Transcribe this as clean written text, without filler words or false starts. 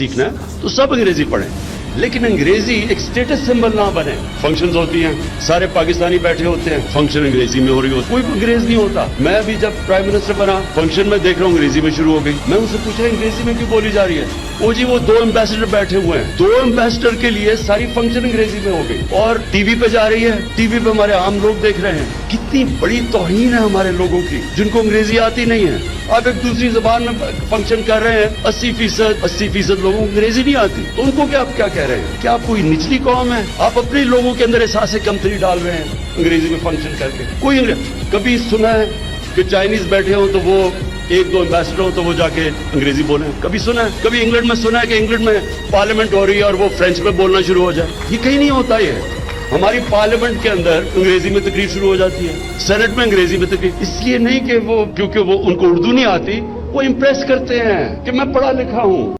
सीखना है तो सब अंग्रेजी पढ़ें, लेकिन अंग्रेजी एक स्टेटस सिंबल ना बने। फंक्शंस होती हैं, सारे पाकिस्तानी बैठे होते हैं, फंक्शन अंग्रेजी में हो रही होती, कोई अंग्रेज नहीं होता। मैं अभी जब प्राइम मिनिस्टर बना, फंक्शन में देख रहा हूँ अंग्रेजी में शुरू हो गई। मैं उनसे पूछा अंग्रेजी में क्यों बोली जा रही है? वो जी वो 2 एम्बेसडर बैठे हुए हैं, 2 एम्बेसडर के लिए सारी फंक्शन अंग्रेजी में हो गई और टीवी पे जा रही है, टीवी पे हमारे आम लोग देख रहे हैं। कितनी बड़ी तौहीन है हमारे लोगों की जिनको अंग्रेजी आती नहीं है। आप एक दूसरी जबान में फंक्शन कर रहे हैं, 80% लोगों को अंग्रेजी नहीं आती, तो उनको क्या आप क्या कह रहे हैं? क्या आप कोई निचली कौम है? आप अपने लोगों के अंदर एहसास कमतरी डाल रहे हैं अंग्रेजी में फंक्शन करके। कोई कभी सुना है कि चाइनीज बैठे हो तो वो 1-2 एम्बेसडर हो तो वो जाके अंग्रेजी बोले? कभी सुना है? कभी इंग्लैंड में सुना है कि इंग्लैंड में पार्लियामेंट हो रही है और वो फ्रेंच में बोलना शुरू हो जाए? ये कहीं नहीं होता। ये हमारी पार्लियामेंट के अंदर अंग्रेजी में तकरीर शुरू हो जाती है, सेनेट में अंग्रेजी में तकरीर। इसलिए नहीं कि वो क्योंकि वो उनको उर्दू नहीं आती, वो इम्प्रेस करते हैं कि मैं पढ़ा लिखा हूं।